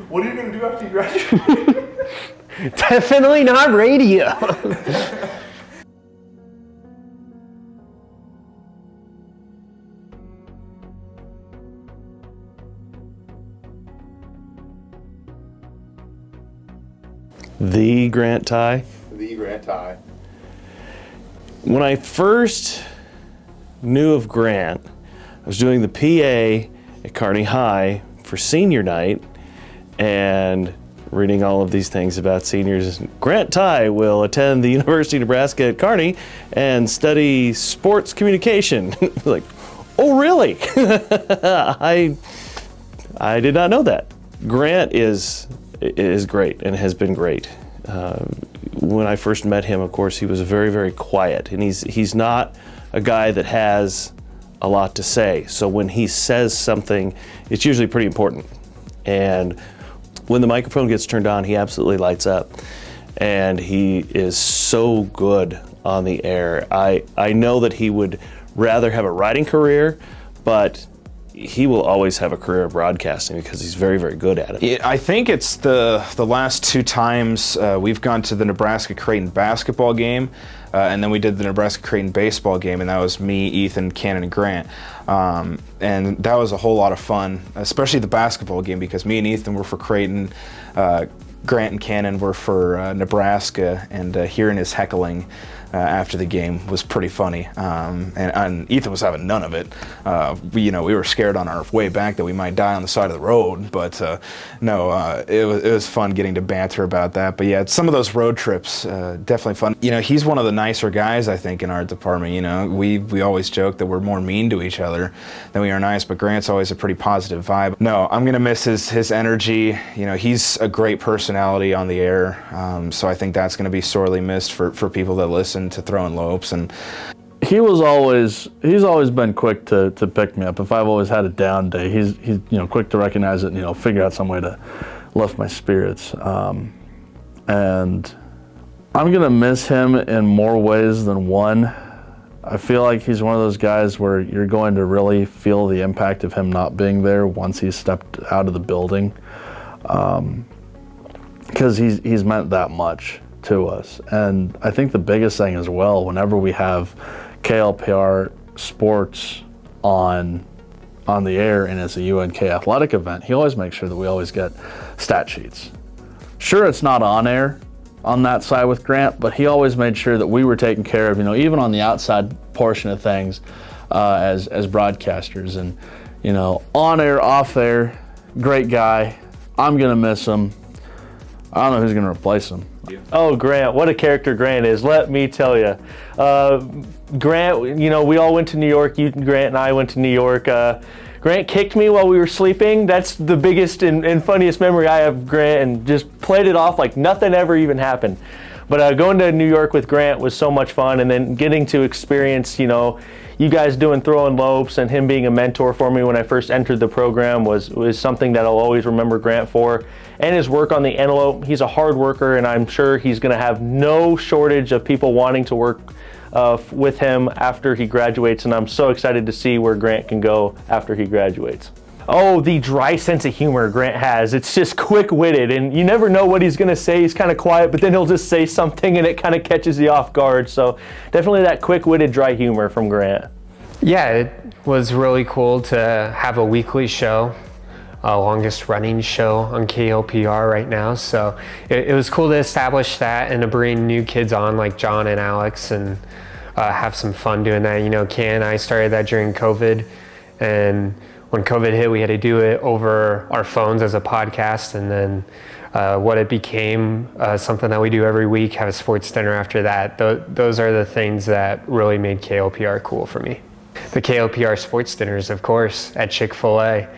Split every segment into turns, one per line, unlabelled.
What are you going to do after you graduate?
Definitely not radio.
The Grant Tighe.
The Grant Tighe.
When I first knew of Grant, I was doing the PA at Kearney High for senior night and reading all of these things about seniors. Grant Tighe will attend the University of Nebraska at Kearney and study sports communication. Like, oh really? I did not know that. Grant is great and has been great. When I first met him, of course, he was very, very quiet, and he's not a guy that has a lot to say. So when he says something, it's usually pretty important. And when the microphone gets turned on, he absolutely lights up. And he is so good on the air. I know that he would rather have a writing career, but he will always have a career of broadcasting because he's very, very good at it.
I think it's the last two times we've gone to the Nebraska-Creighton basketball game, and then we did the Nebraska-Creighton baseball game, and that was me, Ethan, Canon, and Grant. And that was a whole lot of fun, especially the basketball game, because me and Ethan were for Creighton, Grant and Canon were for Nebraska, and hearing his heckling after the game was pretty funny, and Ethan was having none of it. We were scared on our way back that we might die on the side of the road, but it was fun getting to banter about that. But yeah, some of those road trips, definitely fun. He's one of the nicer guys, I think, in our department. We always joke that we're more mean to each other than we are nice, but Grant's always a pretty positive vibe. No, I'm gonna miss his energy. He's a great personality on the air, so I think that's gonna be sorely missed for people that listen to Throwing Lopes. And
he's always been quick to pick me up if I've always had a down day. He's quick to recognize it and figure out some way to lift my spirits. And I'm gonna miss him in more ways than one. I feel like he's one of those guys where you're going to really feel the impact of him not being there once he's stepped out of the building, because he's meant that much to us. And I think the biggest thing as well, whenever we have KLPR sports on the air and it's a UNK athletic event, he always makes sure that we always get stat sheets. Sure, it's not on air on that side with Grant, but he always made sure that we were taken care of, even on the outside portion of things as broadcasters. And on air, off air, great guy. I'm gonna miss him. I don't know who's gonna replace him.
Oh, Grant, what a character Grant is, let me tell you. Grant, we all went to New York. Grant and I went to New York. Grant kicked me while we were sleeping. That's the biggest and funniest memory I have of Grant, and just played it off like nothing ever even happened. But going to New York with Grant was so much fun, and then getting to experience, you guys doing Throwing Lopes and him being a mentor for me when I first entered the program was something that I'll always remember Grant for. And his work on the Antelope. He's a hard worker, and I'm sure he's going to have no shortage of people wanting to work with him after he graduates, and I'm so excited to see where Grant can go after he graduates. Oh, the dry sense of humor Grant has. It's just quick-witted, and you never know what he's going to say. He's kind of quiet, but then he'll just say something, and it kind of catches you off guard. So definitely that quick-witted dry humor from Grant.
Yeah, it was really cool to have a weekly show. Longest running show on KLPR right now. So it was cool to establish that and to bring new kids on like Jon and Alex and have some fun doing that. Ken and I started that during COVID, and when COVID hit, we had to do it over our phones as a podcast, and then what it became something that we do every week, have a sports dinner after that. Those are the things that really made KLPR cool for me. The KLPR sports dinners, of course, at Chick-fil-A.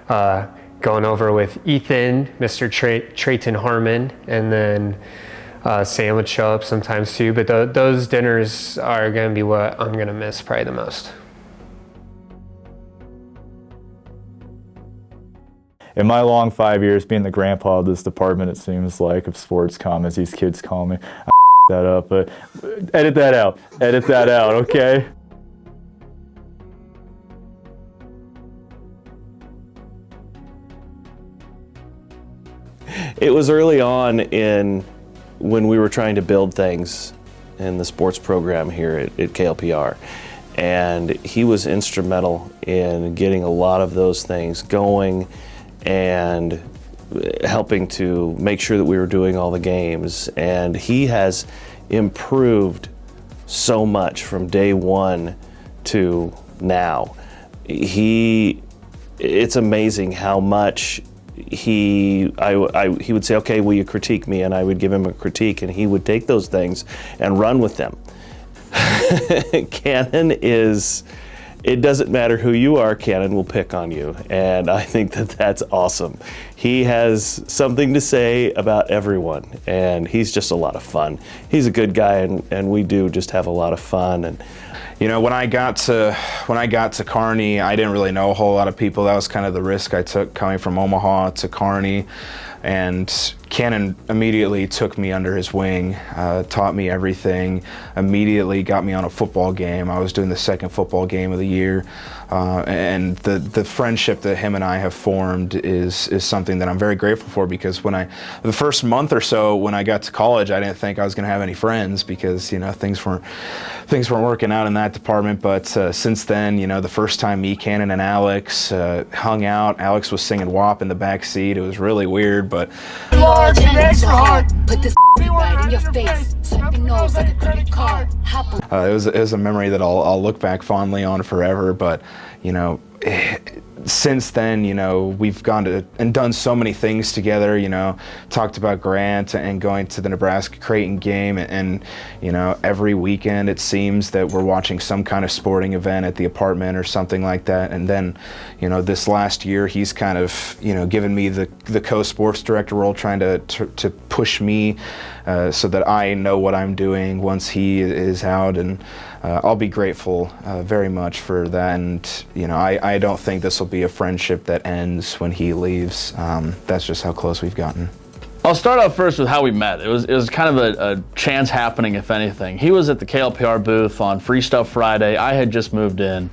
Going over with Ethan, Mr. Traeton Harimon, and then Sam would show up sometimes too. But those dinners are going to be what I'm going to miss probably the most.
In my long 5 years being the grandpa of this department, it seems like, of sports comm, as these kids call me, I that up, but edit that out, okay?
It was early on when we were trying to build things in the sports program here at KLPR. And he was instrumental in getting a lot of those things going and helping to make sure that we were doing all the games. And he has improved so much from day one to now. It's amazing how much he would say, okay, will you critique me? And I would give him a critique, and he would take those things and run with them. Canon it doesn't matter who you are, Canon will pick on you. And I think that that's awesome. He has something to say about everyone, and he's just a lot of fun. He's a good guy, and we do just have a lot of fun. And
you know, when I got to Kearney, I didn't really know a whole lot of people. That was kind of the risk I took coming from Omaha to Kearney. And Canon immediately took me under his wing, taught me everything, immediately got me on a football game. I was doing the second football game of the year. And the friendship that him and I have formed is something that I'm very grateful for, because the first month or so when I got to college, I didn't think I was going to have any friends, because, you know, things weren't working out in that department. But since then, you know, the first time me, Canon, and Alex hung out, Alex was singing WAP in the back seat. It was really weird, but
put this right in your face, swipe your nose like a credit card.
it was a memory that I'll look back fondly on forever. But you know, since then, you know, we've gone to and done so many things together. You know, talked about Grant and going to the Nebraska Creighton game, and you know, every weekend it seems that we're watching some kind of sporting event at the apartment or something like that. And then, you know, this last year he's kind of, you know, given me the co-sports director role, trying to push me so that I know what I'm doing once he is out. And I'll be grateful very much for that. And you know, I don't think this will be a friendship that ends when he leaves. That's just how close we've gotten.
I'll start off first with how we met. It was kind of a chance happening, if anything. He was at the KLPR booth on Free Stuff Friday. I had just moved in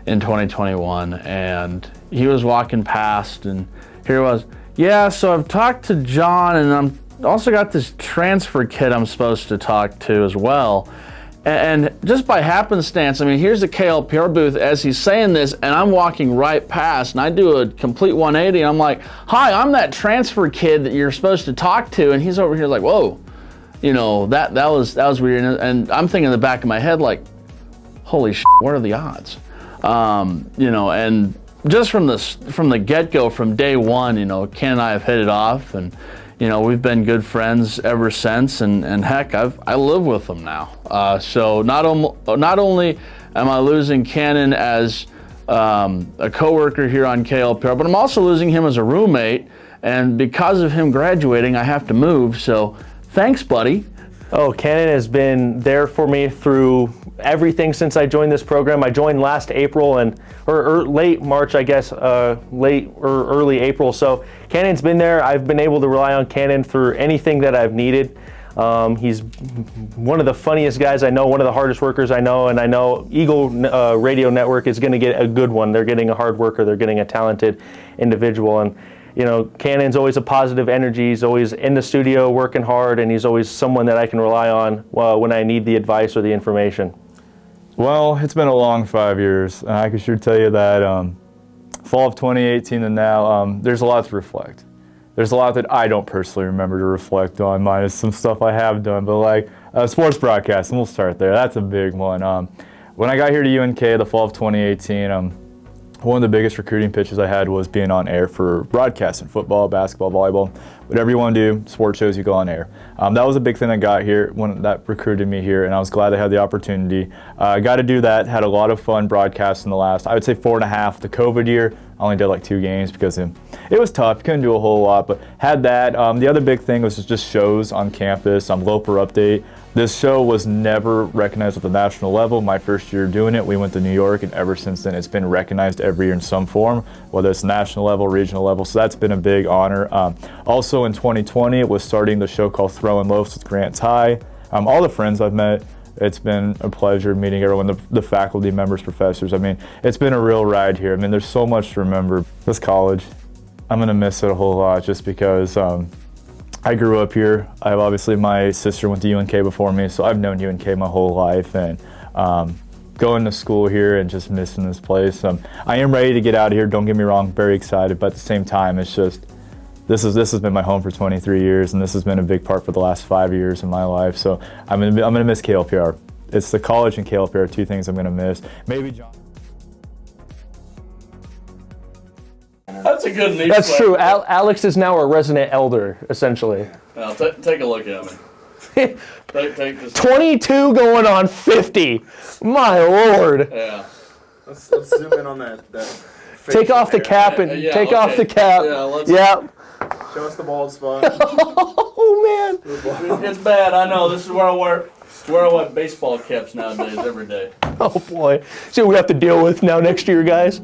2021, and he was walking past, and here was, yeah, so I've talked to Jon, and I'm also got this transfer kid I'm supposed to talk to as well. And just by happenstance, I mean, here's the KLPR booth as he's saying this, and I'm walking right past, and I do a complete 180, and I'm like, hi, I'm that transfer kid that you're supposed to talk to. And he's over here like, whoa, you know, that was weird. And I'm thinking in the back of my head, like, holy shit, what are the odds? You know, and just from the get-go, from day one, you know, Ken and I have hit it off, and you know, we've been good friends ever since, and heck, I live with them now. So not only am I losing Canon as a coworker here on KLPR, but I'm also losing him as a roommate, and because of him graduating, I have to move. So thanks, buddy.
Oh, Canon has been there for me through everything since I joined this program. I joined last April or late March, I guess, late or early April. So Canon's been there. I've been able to rely on Canon for anything that I've needed. He's one of the funniest guys I know, one of the hardest workers I know, and I know Eagle Radio Network is going to get a good one. They're getting a hard worker. They're getting a talented individual. And you know, Canon's always a positive energy. He's always in the studio working hard, and he's always someone that I can rely on when I need the advice or the information.
Well, it's been a long 5 years, and I can sure tell you that fall of 2018 and now, there's a lot to reflect. There's a lot that I don't personally remember to reflect on, minus some stuff I have done, but like sports broadcasting, we'll start there. That's a big one. When I got here to UNK the fall of 2018, one of the biggest recruiting pitches I had was being on air for broadcasting, football, basketball, volleyball, whatever you want to do, sports shows, you go on air. That was a big thing that got here, when that recruited me here, and I was glad I had the opportunity. Got to do that, had a lot of fun broadcasting the last, I would say 4.5. The COVID year, I only did like 2 games because it was tough, couldn't do a whole lot, but had that. The other big thing was just shows on campus, Loper Update. This show was never recognized at the national level. My first year doing it, we went to New York, and ever since then it's been recognized every year in some form, whether it's national level, regional level, so that's been a big honor. Also in 2020, it was starting the show called Throwing Loafs with Grant Tighe. All the friends I've met, it's been a pleasure meeting everyone, the faculty members, professors. I mean, it's been a real ride here. I mean, there's so much to remember. This college, I'm gonna miss it a whole lot just because I grew up here. Obviously my sister went to UNK before me, so I've known UNK my whole life, and going to school here and just missing this place. I am ready to get out of here, don't get me wrong, very excited, but at the same time, it's just, this has been my home for 23 years, and this has been a big part for the last 5 years of my life, so I'm gonna miss KLPR. It's the college and KLPR, two things I'm gonna miss. Maybe Jon.
That's a good niche.
That's true. Alex is now a resident elder, essentially.
Now, take a look at me. take this.
22 going on 50. My lord.
Yeah.
Let's zoom in on that.
Take off the cap and
Yeah,
take
okay.
off the cap.
Yeah, let's-
Yep.
Show us the bald spot.
Oh man.
It's bad. I know. This is where I wear baseball caps nowadays every day.
Oh boy. See what we have to deal with now next year, guys.